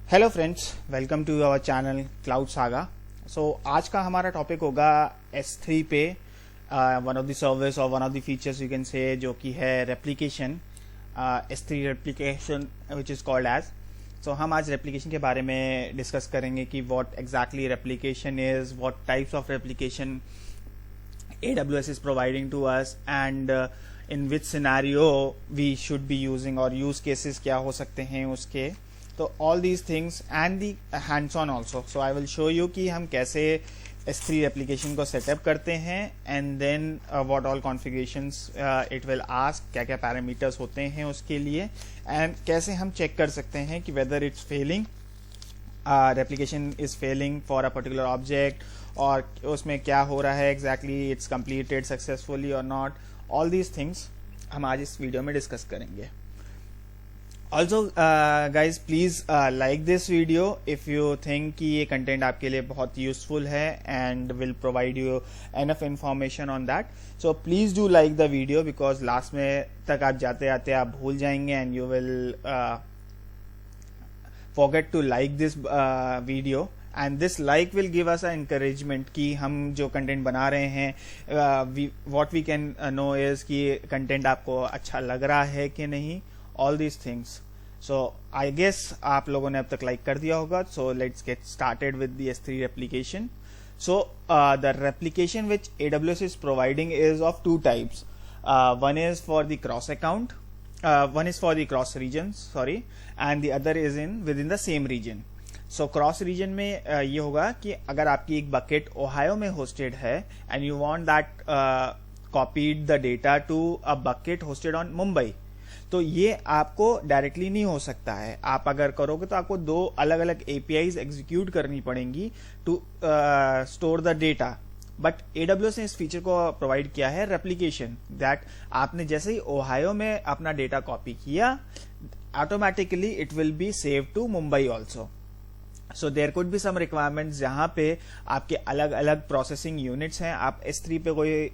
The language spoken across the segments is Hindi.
Hello friends, welcome to our channel Cloud Saga. आज का हमारा टॉपिक होगा S3 पे वन ऑफ द सर्विस और one of the features you can say, जो कि है replication, S3 replication which is called as. हम आज रेप्लिकेशन के बारे में डिस्कस करेंगे कि what exactly replication is, what types of replication AWS is providing to us, and in which scenario we should be using, और use cases क्या हो सकते हैं उसके। तो all these things and the hands on also, so I will show you कि हम कैसे S3 application को setup करते हैं, and then what all configurations it will ask, क्या क्या parameters होते हैं उसके लिए, and कैसे हम check कर सकते हैं कि whether it's failing, replication is failing for a particular object, और उसमें क्या हो रहा है exactly, it's completed successfully or not। all these things हम आज इस वीडियो में डिस्कस करेंगे। Also guys, please like this video if you think कि ये कंटेंट आपके लिए बहुत यूजफुल है and will provide you enough information on that। So please do like the video because last में तक आप जाते आते आप भूल जाएंगे and you will forget to like this video, and this like will give us an encouragement कि हम जो कंटेंट बना रहे हैं what we can know is कि कंटेंट आपको अच्छा लग रहा है कि नहीं, all these things। So I guess आप लोगों ने अब तक like कर दिया होगा। So let's get started with the S3 replication। So the replication which AWS is providing is of two types। One is for the cross account, one is for the cross regions, sorry, and the other is within the same region। So cross region में ये होगा कि अगर आपकी एक बकेट ओहायो में होस्टेड है and you want that copied the data to a bucket hosted on Mumbai, तो ये आपको डायरेक्टली नहीं हो सकता है। आप अगर करोगे तो आपको दो अलग अलग APIs एग्जीक्यूट करनी पड़ेंगी to store the data. But AWS ने इस फीचर को प्रोवाइड किया है रेप्लिकेशन, दैट आपने जैसे ही ओहायो में अपना डेटा कॉपी किया, automatically it will be saved to Mumbai also. So there could be some requirements जहां पे आपके अलग अलग प्रोसेसिंग यूनिट्स हैं, आप S3 पे कोई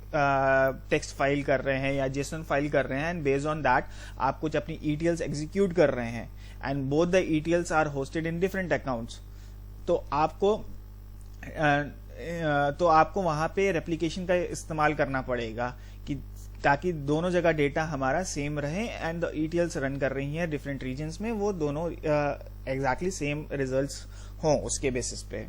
टेक्स्ट फाइल कर रहे हैं या JSON फाइल कर रहे हैं, एंड बेस्ड ऑन दैट आप कुछ अपनी ETLs एग्जीक्यूट कर रहे हैं, and both the ETLs are hosted in different accounts. तो आपको वहां पे रेप्लिकेशन का इस्तेमाल करना पड़ेगा कि ताकि दोनों जगह डेटा हमारा सेम रहे, एंड द ETLs रन कर रही हैं डिफरेंट रीजन्स में, वो दोनों एग्जैक्टली सेम रिजल्ट्स हों उसके बेसिस पे।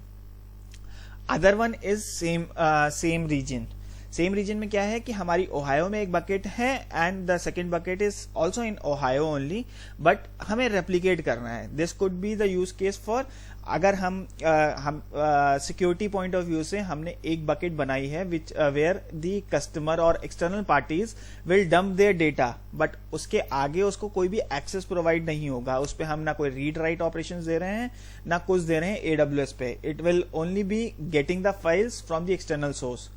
Other one is same region. Same region में क्या है कि हमारी ओहायो में एक बकेट है and the second bucket is also in Ohio only, but हमें रेप्लिकेट करना है। This could be the use case for, अगर हम सिक्योरिटी पॉइंट ऑफ व्यू से हमने एक बकेट बनाई है विच वेयर द कस्टमर और external parties will dump there data, but उसके आगे उसको कोई भी एक्सेस प्रोवाइड नहीं होगा। उस पर हम ना कोई रीड राइट ऑपरेशन दे रहे हैं ना कुछ दे रहे हैं AWS पे। It will only be getting the files from the external source,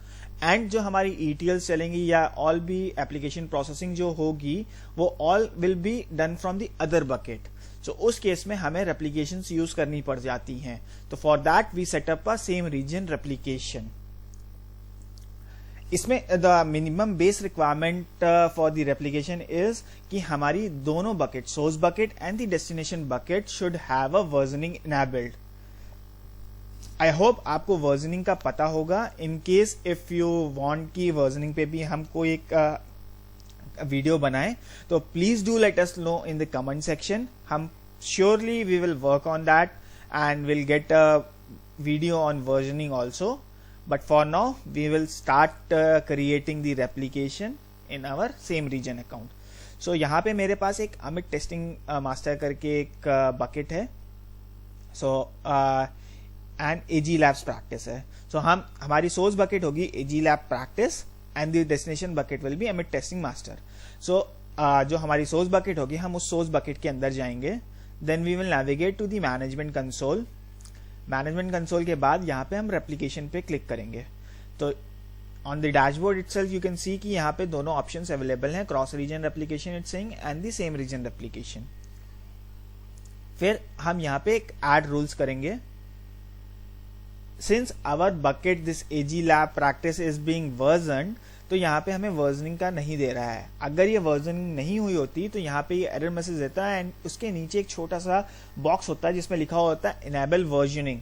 and जो हमारी ETLs चलेंगी या ऑल भी एप्लीकेशन प्रोसेसिंग जो होगी वो all will be done from the other bucket. So उस केस में हमें रेप्लिकेशंस यूज करनी पड़ जाती हैं। तो for that we setup a same region replication. इसमें the minimum base requirement for the replication is कि हमारी दोनों bucket, source bucket and the destination bucket, should have a versioning enabled. I hope आपको वर्जनिंग का पता होगा। In case if you want की वर्जनिंग पे भी हम कोई एक वीडियो बनाए, तो please do let us know in the comment section. हम surely we will work on that and will get a video on versioning also, but for now we will start creating the replication in our same region account. So यहाँ पे मेरे पास एक अमित टेस्टिंग मास्टर करके एक बकेट है, so and AG Labs practice है। सो हमारी सोर्स बकेट होगी AG Lab practice and the destination bucket will be Amit testing master. So जो हमारी सोर्स बकेट होगी, हम उस सोर्स बकेट के अंदर जाएंगे, then we will navigate to the management console. Management console के बाद यहाँ पे हम रेप्लिकेशन पे क्लिक करेंगे। तो on the dashboard itself you can see कि यहाँ पे दोनों ऑप्शंस अवेलेबल हैं, cross region replication it's saying and the same region replication. फिर हम यहाँ पे एक ऐड रूल्स करेंगे। Since our bucket, this AG Lab practice, is being versioned, तो यहाँ पे हमें वर्जनिंग का नहीं दे रहा है। अगर ये वर्जनिंग नहीं हुई होती तो यहाँ पे ये एरर मैसेज देता है एंड उसके नीचे एक छोटा सा बॉक्स होता है जिसमें लिखा होता है इनेबल वर्जनिंग।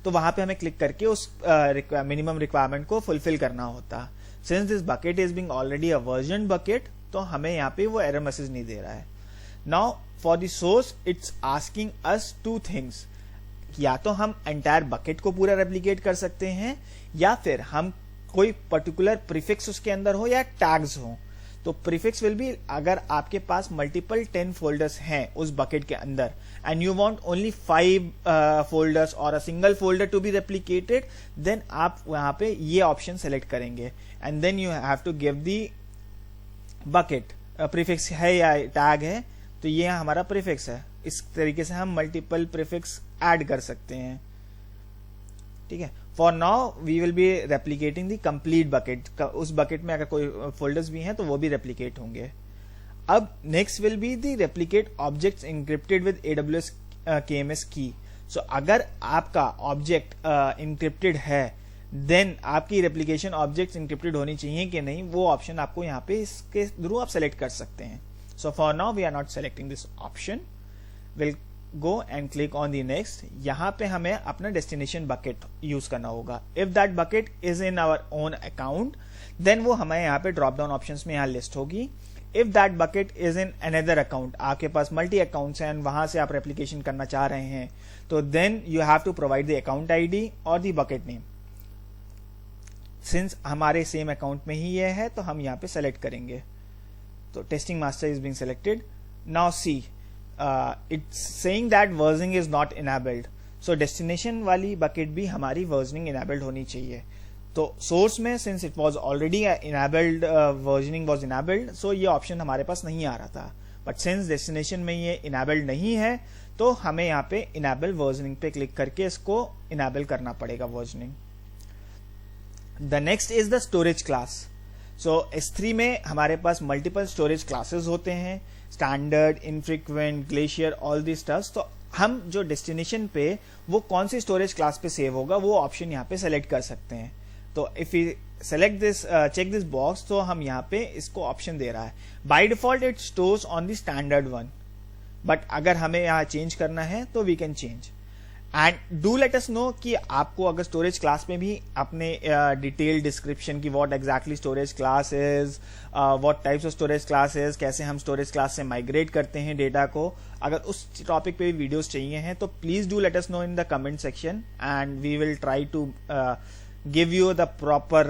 तो वहां पे हमें क्लिक करके उस मिनिमम रिक्वायरमेंट को फुलफिल करना होता। Since this bucket is being already a version bucket, तो हमें यहाँ पे वो एरर मैसेज नहीं दे रहा है। Now for the source it's asking us two things, या तो हम एंटायर बकेट को पूरा रेप्लिकेट कर सकते हैं या फिर हम कोई पर्टिकुलर प्रीफिक्स उसके अंदर हो या टैग्स हो। तो प्रीफिक्स विल बी, अगर आपके पास मल्टीपल 10 फोल्डर्स हैं उस बकेट के अंदर and you want only 5 folders और a single folder to be replicated, then आप वहां पे ये ऑप्शन सेलेक्ट करेंगे and then you have to give the bucket prefix है या टैग है, तो ये हमारा प्रीफिक्स है। इस तरीके से हम मल्टीपल प्रीफिक्स ऐड कर सकते हैं। ठीक है, for now we will be replicating the complete bucket. उस बकेट में अगर कोई फोल्डर्स भी हैं तो वो भी रेप्लिकेट होंगे। अब next will be the replicate objects encrypted with AWS KMS की। सो अगर आपका ऑब्जेक्ट इंक्रिप्टेड है देन आपकी रेप्लिकेशन ऑब्जेक्ट्स इंक्रिप्टेड होनी चाहिए कि नहीं, वो ऑप्शन आपको यहाँ पे इसके थ्रू आप सेलेक्ट कर सकते हैं। So for now we are not selecting this option, will go and click on the next. यहाँ पे हमें अपना डेस्टिनेशन बकेट यूज करना होगा। If that bucket is in our own account then वो हमें यहाँ पे ड्रॉप डाउन ऑप्शंस में यहाँ लिस्ट होगी। If that bucket is in another account, आपके पास मल्टी अकाउंट्स हैं वहां से आप रेप्लिकेशन करना चाह रहे हैं, तो then you have to provide the account ID और द बकेट नेम। सिंस हमारे सेम अकाउंट में ही ये है तो हम यहाँ पे सेलेक्ट करेंगे। तो testing master is being selected. Now see it's saying that versioning is not enabled. So destination वाली बकेट भी हमारी वर्जनिंग इनेबल्ड होनी चाहिए। तो सोर्स में since it was already enabled, versioning was enabled, so ये ऑप्शन हमारे पास नहीं आ रहा था। बट सिंस डेस्टिनेशन में ये इनेबल्ड नहीं है तो हमें यहाँ पे इनेबल वर्जनिंग पे क्लिक करके इसको इनेबल करना पड़ेगा versioning. The next is the storage class. So S3 में हमारे पास मल्टीपल स्टोरेज क्लासेस होते हैं, standard, infrequent, glacier, all the stuffs. तो हम जो डेस्टिनेशन पे वो कौन सी स्टोरेज क्लास पे सेव होगा वो ऑप्शन यहाँ पे सेलेक्ट कर सकते हैं। तो if you select this, check this box, तो हम यहाँ पे इसको ऑप्शन दे रहा है। By default it stores on the standard one, but अगर हमें यहाँ चेंज करना है तो we can change. And do let us know कि आपको अगर स्टोरेज क्लास में भी अपने डिटेल डिस्क्रिप्शन की what exactly storage class is, what types of storage class is, कैसे हम स्टोरेज क्लास से माइग्रेट करते हैं डेटा को, अगर उस टॉपिक पे भी वीडियोस चाहिए हैं तो please do let us know in the comment section and we will try to give you the proper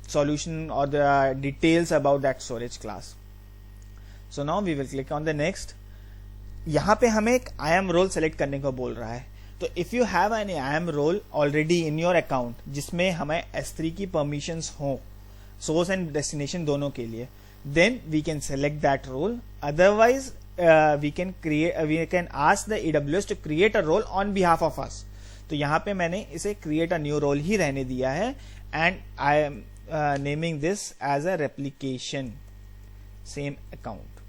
solution or the details about that storage class. So now we will click on the next. यहाँ पे हमें एक IAM role select करने को बोल रहा है। तो if you have an IAM role already in your account जिसमें हमें S3 की permissions हो source and destination दोनों के लिए, then we can select that role. Otherwise we can ask the AWS to create a role on behalf of us. तो यहाँ पे मैंने इसे create a new role ही रहने दिया है and I am naming this as a replication same account.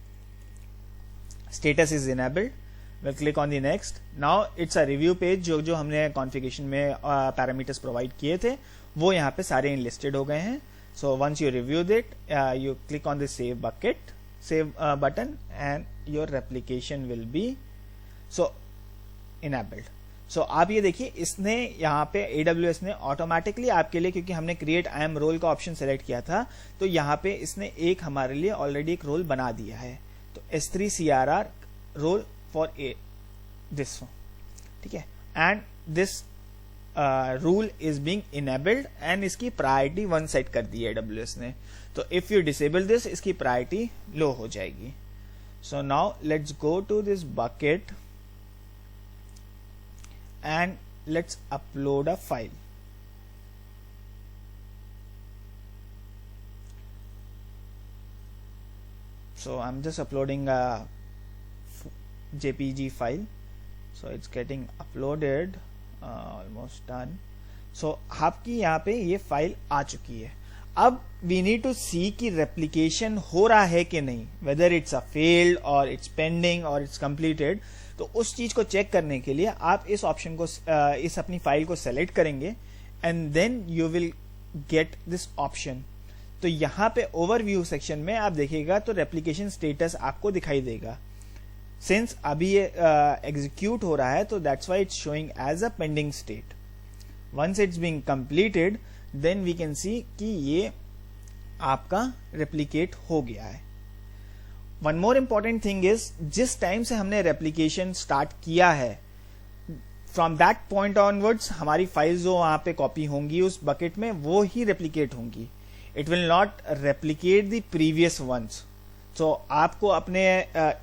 Status is enabled. We'll click on the next. Now it's a review page. जो हमने कॉन्फ़िगरेशन में पैरामीटर्स प्रोवाइड किए थे वो यहाँ पे सारे enlisted हो गए हैं. So once you reviewed it, you click on the save button and your replication will be so enabled. सो आप ये देखिए इसने यहाँ पे AWS ने ऑटोमेटिकली आपके लिए, क्योंकि हमने क्रिएट IAM रोल का ऑप्शन सेलेक्ट किया था, तो यहाँ पे इसने एक हमारे लिए ऑलरेडी एक रोल बना दिया है। तो S3 CRR role for this, ठीक है, and this rule is being enabled and इसकी प्रायोरिटी 1 सेट कर दी है AWS ने। तो इफ यू डिसेबल दिस, इसकी प्रायोरिटी लो हो जाएगी। So now let's go to this bucket and let's upload a file. So I'm just uploading a JPG file, so it's getting uploaded, almost done. So आपकी यहाँ पे ये फाइल आ चुकी है। अब we need to see कि replication हो रहा है कि नहीं, whether it's a failed or it's pending or it's completed। तो उस चीज को चेक करने के लिए आप इस ऑप्शन को, इस अपनी फाइल को सेलेक्ट करेंगे and then you will get this option. तो यहाँ पे ओवरव्यू सेक्शन में आप देखिएगा तो रेप्लिकेशन स्टेटस आपको दिखाई देगा। सिंस अभी ये एग्जीक्यूट हो रहा है तो that's why it's showing as a pending state. Once it's being completed then we can see कि ये आपका रेप्लिकेट हो गया है। One more important thing is, जिस टाइम से हमने रेप्लिकेशन स्टार्ट किया है फ्रॉम दैट पॉइंट ऑनवर्ड्स हमारी फाइल्स जो वहां पे कॉपी होंगी उस बकेट में वो ही रेप्लिकेट होंगी। It will not replicate the previous ones. तो आपको अपने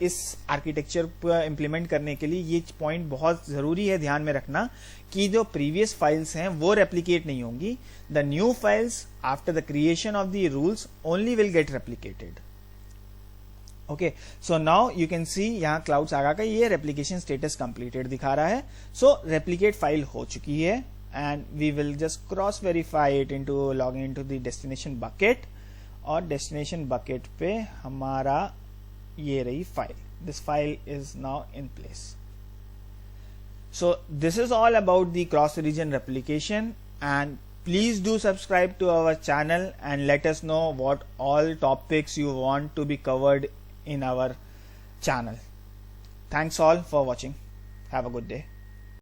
इस आर्किटेक्चर पर इंप्लीमेंट करने के लिए ये पॉइंट बहुत जरूरी है ध्यान में रखना कि जो प्रीवियस फाइल्स हैं वो रेप्लिकेट नहीं होंगी। The new files after the creation of the rules only will get replicated. Okay, so now you can सी यहाँ क्लाउड सागा का ये रेप्लिकेशन स्टेटस कंप्लीटेड दिखा रहा है। सो रेप्लिकेट फाइल हो चुकी है and we will just cross verify it into log in to the destination bucket. और डेस्टिनेशन बकेट पे हमारा ये रही file. This file is now in place. So this is all about the cross region replication and please do subscribe to our channel and let us know what all topics you want to be covered in our channel. Thanks all for watching. Have a good day.